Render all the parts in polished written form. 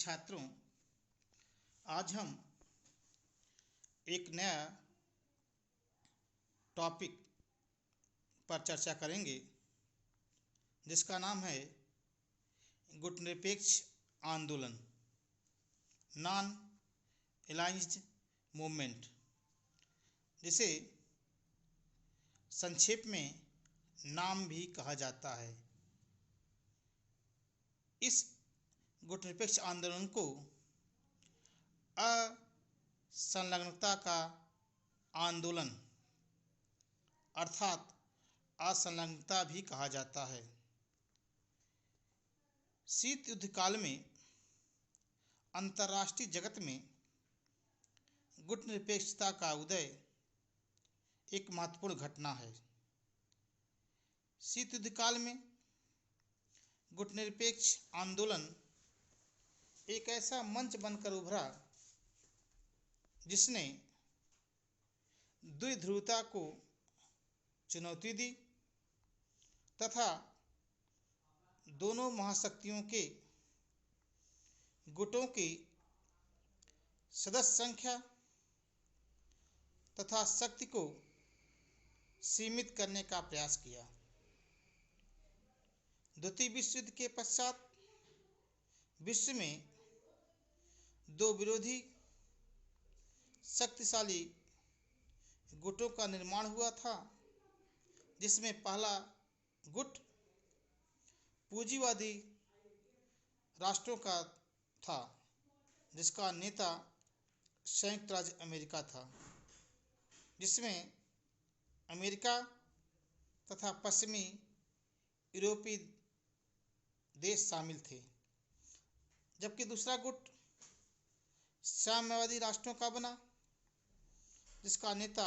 छात्रों, आज हम एक नया टॉपिक पर चर्चा करेंगे जिसका नाम है गुटनिरपेक्ष आंदोलन, नॉन अलाइंस्ड मूवमेंट, जिसे संक्षेप में नाम भी कहा जाता है। इस गुटनिरपेक्ष आंदोलन को असंलग्नता का आंदोलन अर्थात असंलग्नता भी कहा जाता है। शीत युद्ध काल में अंतर्राष्ट्रीय जगत में गुटनिरपेक्षता का उदय एक महत्वपूर्ण घटना है। शीत युद्ध काल में गुटनिरपेक्ष आंदोलन एक ऐसा मंच बनकर उभरा जिसने द्विध्रुवता को चुनौती दी तथा दोनों महाशक्तियों के गुटों की सदस्य संख्या तथा शक्ति को सीमित करने का प्रयास किया। द्वितीय विश्व युद्ध के पश्चात विश्व में दो विरोधी शक्तिशाली गुटों का निर्माण हुआ था, जिसमें पहला गुट पूंजीवादी राष्ट्रों का था, जिसका नेता संयुक्त राज्य अमेरिका था, जिसमें अमेरिका तथा पश्चिमी यूरोपीय देश शामिल थे। जबकि दूसरा गुट साम्यवादी राष्ट्रों का बना, जिसका नेता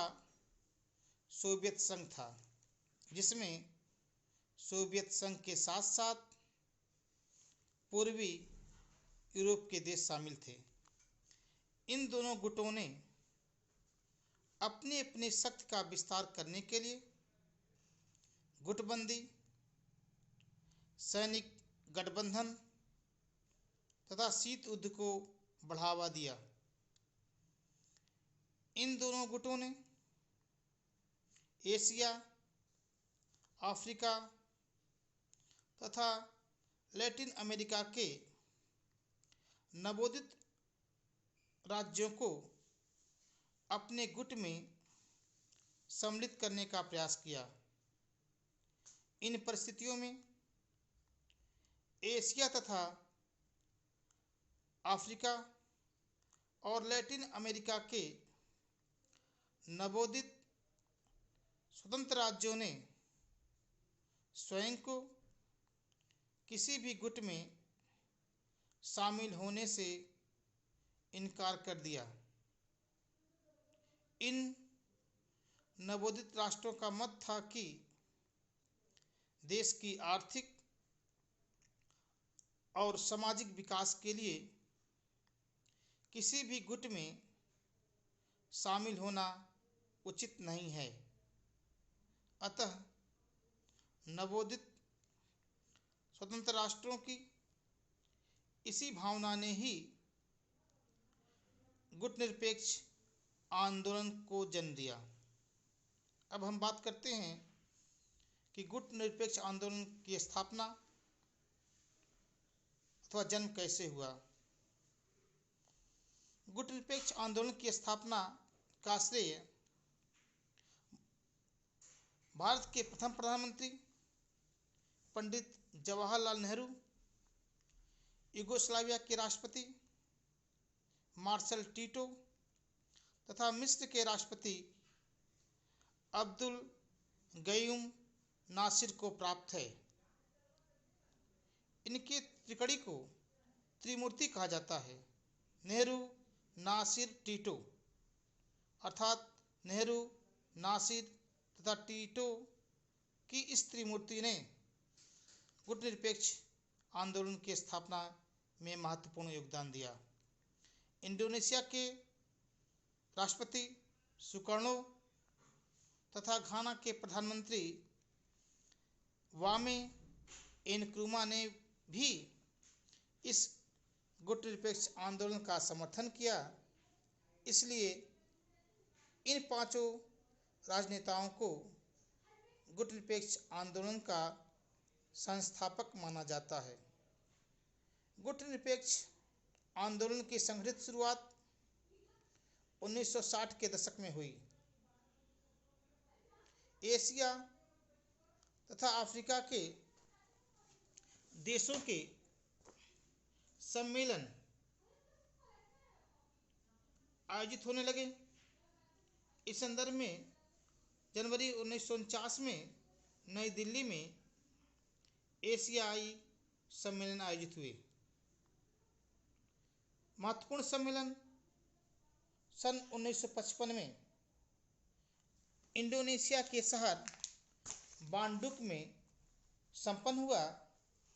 सोवियत संघ था, जिसमें सोवियत संघ के साथ साथ पूर्वी यूरोप के देश शामिल थे। इन दोनों गुटों ने अपनी अपनी शक्ति का विस्तार करने के लिए गुटबंदी, सैनिक गठबंधन तथा शीत युद्ध को बढ़ावा दिया। इन दोनों गुटों ने एशिया, अफ्रीका तथा लैटिन अमेरिका के नवोदित राज्यों को अपने गुट में सम्मिलित करने का प्रयास किया। इन परिस्थितियों में एशिया तथा अफ्रीका और लैटिन अमेरिका के नवोदित स्वतंत्र राज्यों ने स्वयं को किसी भी गुट में शामिल होने से इनकार कर दिया। इन नवोदित राष्ट्रों का मत था कि देश की आर्थिक और सामाजिक विकास के लिए किसी भी गुट में शामिल होना उचित नहीं है। अतः नवोदित स्वतंत्र राष्ट्रों की इसी भावना ने ही गुटनिरपेक्ष आंदोलन को जन्म दिया। अब हम बात करते हैं कि गुटनिरपेक्ष आंदोलन की स्थापना अथवा जन्म कैसे हुआ। गुटनिरपेक्ष आंदोलन की स्थापना का श्रेय भारत के प्रथम प्रधानमंत्री पंडित जवाहरलाल नेहरू, यूगोस्लाविया के राष्ट्रपति मार्शल टीटो तथा मिस्र के राष्ट्रपति अब्दुल गयूम नासिर को प्राप्त है। इनके त्रिकड़ी को त्रिमूर्ति कहा जाता है। नेहरू, नासिर, टीटो अर्थात नेहरू, नासिर तथा टीटो की इस त्रिमूर्ति ने गुटनिरपेक्ष आंदोलन की स्थापना में महत्वपूर्ण योगदान दिया। इंडोनेशिया के राष्ट्रपति सुकर्णो तथा घाना के प्रधानमंत्री वामे एनक्रुमा ने भी इस गुट निरपेक्ष आंदोलन का समर्थन किया। इसलिए इन पांचों राजनेताओं को गुट निरपेक्ष आंदोलन का संस्थापक माना जाता है। गुट निरपेक्ष आंदोलन की संगठित शुरुआत 1960 के दशक में हुई। एशिया तथा अफ्रीका के देशों के सम्मेलन आयोजित होने लगे। इस संदर्भ में जनवरी 1949 में नई दिल्ली में एशियाई सम्मेलन आयोजित हुए। महत्वपूर्ण सम्मेलन सन 1955 में इंडोनेशिया के शहर बांडुक में संपन्न हुआ,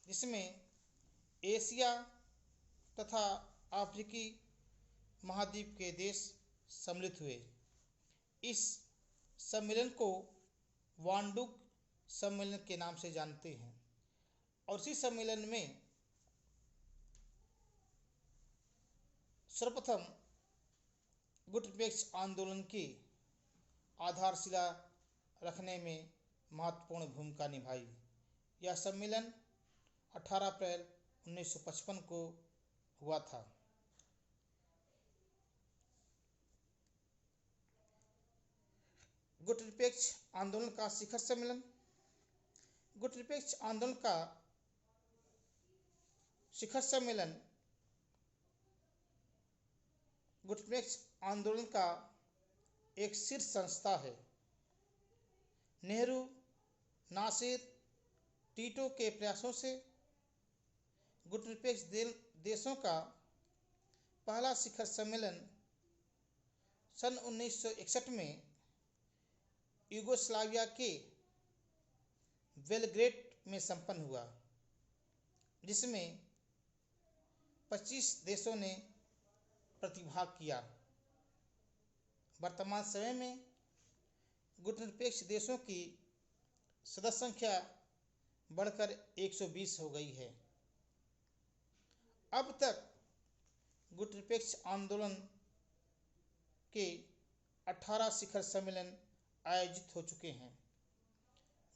जिसमें एशिया तथा अफ्रीकी महाद्वीप के देश सम्मिलित हुए। इस सम्मेलन को बांडुक सम्मेलन के नाम से जानते हैं और इसी सम्मेलन में सर्वप्रथम गुट निरपेक्ष आंदोलन की आधारशिला रखने में महत्वपूर्ण भूमिका निभाई। यह सम्मेलन 18 अप्रैल 1955 को हुआ था। गुट निरपेक्ष आंदोलन का शिखर सम्मेलन। गुट निरपेक्ष आंदोलन का शिखर सम्मेलन गुट निरपेक्ष आंदोलन का एक शीर्ष संस्था है। नेहरू, नासिर, टीटो के प्रयासों से गुट निरपेक्ष देशों का पहला शिखर सम्मेलन सन 1961 में यूगोस्लाविया के बेलग्रेड में संपन्न हुआ, जिसमें 25 देशों ने प्रतिभाग किया। वर्तमान समय में गुट निरपेक्ष देशों की सदस्य संख्या बढ़कर 120 हो गई है। अब तक गुट निरपेक्ष आंदोलन के 18 शिखर सम्मेलन आयोजित हो चुके हैं।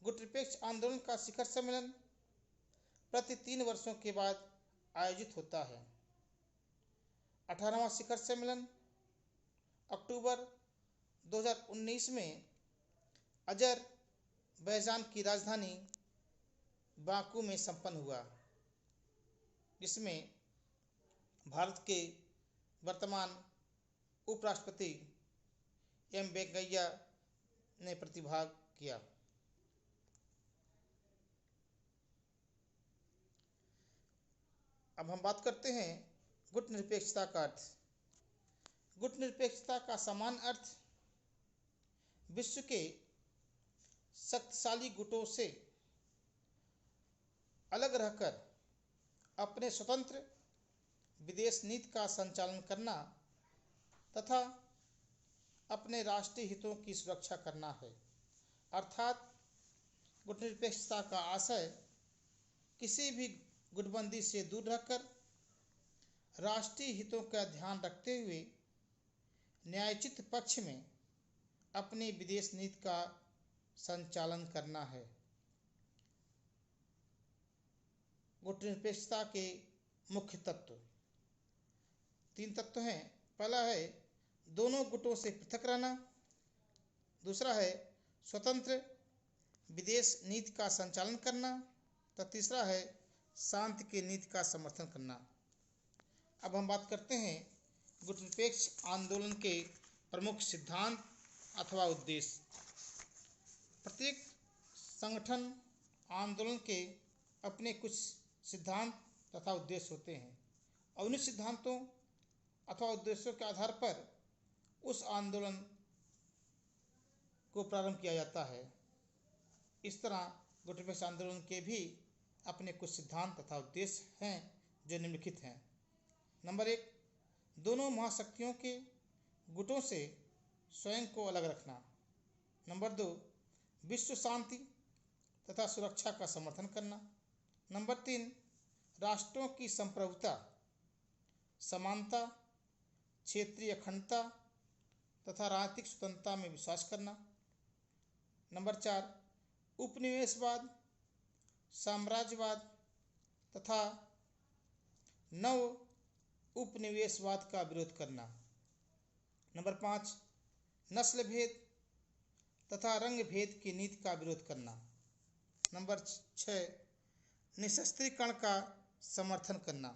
गुट निरपेक्ष आंदोलन का शिखर सम्मेलन प्रति 3 वर्षों के बाद आयोजित होता है। 18वां शिखर सम्मेलन अक्टूबर 2019 में अजरबैजान की राजधानी बाकू में संपन्न हुआ, जिसमें भारत के वर्तमान उपराष्ट्रपति एम वेंकैया ने प्रतिभाग किया। अब हम बात करते हैं गुट निरपेक्षता का अर्थ। गुट निरपेक्षता का सामान्य अर्थ विश्व के शक्तिशाली गुटों से अलग रहकर अपने स्वतंत्र विदेश नीति का संचालन करना तथा अपने राष्ट्रीय हितों की सुरक्षा करना है। अर्थात गुट निरपेक्षता का आशय किसी भी गुटबंदी से दूर रहकर राष्ट्रीय हितों का ध्यान रखते हुए न्यायोचित पक्ष में अपनी विदेश नीति का संचालन करना है। गुट निरपेक्षता के मुख्य तत्व 3 तत्व हैं। पहला है दोनों गुटों से पृथक रहना, दूसरा है स्वतंत्र विदेश नीति का संचालन करना, तो तीसरा है शांति की नीति का समर्थन करना। अब हम बात करते हैं गुट निरपेक्ष आंदोलन के प्रमुख सिद्धांत अथवा उद्देश्य। प्रत्येक संगठन आंदोलन के अपने कुछ सिद्धांत तथा उद्देश्य होते हैं और उन सिद्धांतों अथवा उद्देश्यों के आधार पर उस आंदोलन को प्रारंभ किया जाता है। इस तरह गुट निरपेक्ष आंदोलन के भी अपने कुछ सिद्धांत तथा उद्देश्य हैं जो निम्नलिखित हैं। नंबर 1, दोनों महाशक्तियों के गुटों से स्वयं को अलग रखना। नंबर 2, विश्व शांति तथा सुरक्षा का समर्थन करना। नंबर 3, राष्ट्रों की संप्रभुता समानता, क्षेत्रीय अखंडता तथा राजनीतिक स्वतंत्रता में विश्वास करना। नंबर 4, उपनिवेशवाद, साम्राज्यवाद तथा नव उपनिवेशवाद का विरोध करना। नंबर 5, नस्ल भेद तथा रंग भेद की नीति का विरोध करना। नंबर 6, निशस्त्रीकरण का समर्थन करना।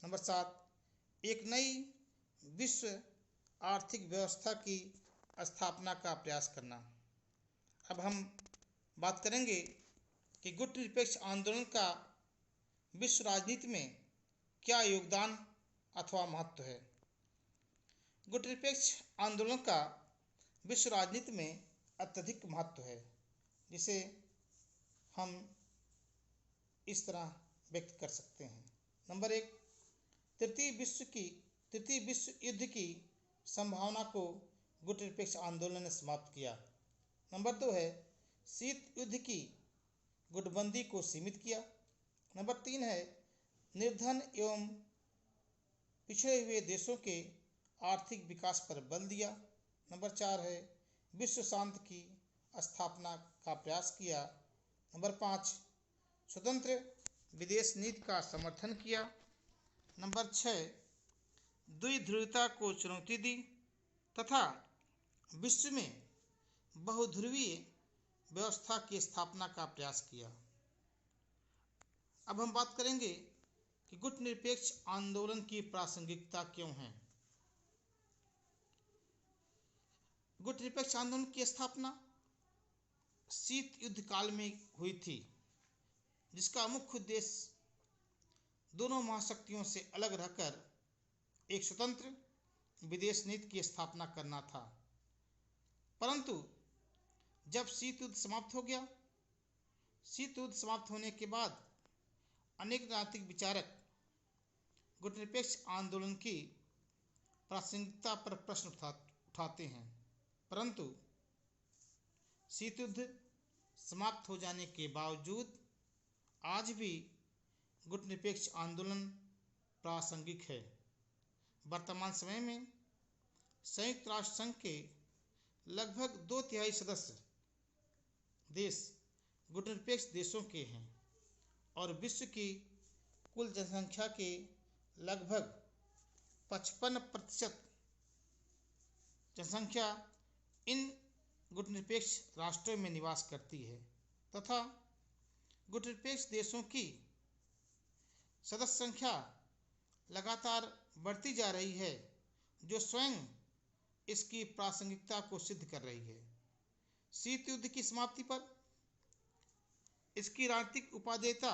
नंबर 7, एक नई विश्व आर्थिक व्यवस्था की स्थापना का प्रयास करना। अब हम बात करेंगे कि गुट निरपेक्ष आंदोलन का विश्व राजनीति में क्या योगदान अथवा महत्व है। गुट निरपेक्ष आंदोलन का विश्व राजनीति में अत्यधिक महत्व है, जिसे हम इस तरह व्यक्त कर सकते हैं। नंबर 1, तृतीय विश्व युद्ध की संभावना को गुट निरपेक्ष आंदोलन ने समाप्त किया। नंबर 2 है, शीत युद्ध की गुटबंदी को सीमित किया। नंबर 3 है, निर्धन एवं पिछड़े हुए देशों के आर्थिक विकास पर बल दिया। नंबर 4 है, विश्व शांति की स्थापना का प्रयास किया। नंबर 5, स्वतंत्र विदेश नीति का समर्थन किया। नंबर 6, द्विध्रुवता को चुनौती दी तथा विश्व में बहुध्रुवीय व्यवस्था की स्थापना का प्रयास किया। अब हम बात करेंगे कि गुट निरपेक्ष आंदोलन की प्रासंगिकता क्यों है। गुट निरपेक्ष आंदोलन की स्थापना शीत युद्ध काल में हुई थी, जिसका मुख्य उद्देश्य दोनों महाशक्तियों से अलग रहकर एक स्वतंत्र विदेश नीति की स्थापना करना था। परंतु जब शीत युद्ध समाप्त हो गया, शीत युद्ध समाप्त होने के बाद अनेक राजनीतिक विचारक गुट निरपेक्ष आंदोलन की प्रासंगिकता पर प्रश्न उठाते हैं। परंतु शीत युद्ध समाप्त हो जाने के बावजूद आज भी गुट निरपेक्ष आंदोलन प्रासंगिक है। वर्तमान समय में संयुक्त राष्ट्र संघ के लगभग 2/3 सदस्य देश गुट निरपेक्ष देशों के हैं और विश्व की कुल जनसंख्या के लगभग 55% जनसंख्या इन गुट निरपेक्ष राष्ट्रों में निवास करती है तथा गुट निरपेक्ष देशों की सदस्य संख्या लगातार बढ़ती जा रही है, जो स्वयं इसकी प्रासंगिकता को सिद्ध कर रही है। शीत युद्ध की समाप्ति पर इसकी राजनीतिक उपादेयता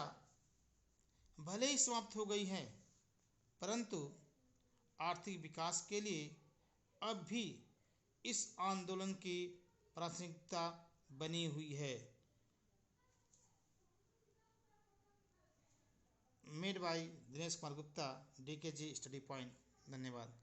भले ही समाप्त हो गई है, परंतु आर्थिक विकास के लिए अब भी इस आंदोलन की प्रासंगिकता बनी हुई है। Made by Dinesh Kumar Gupta, DKG study point. धन्यवाद।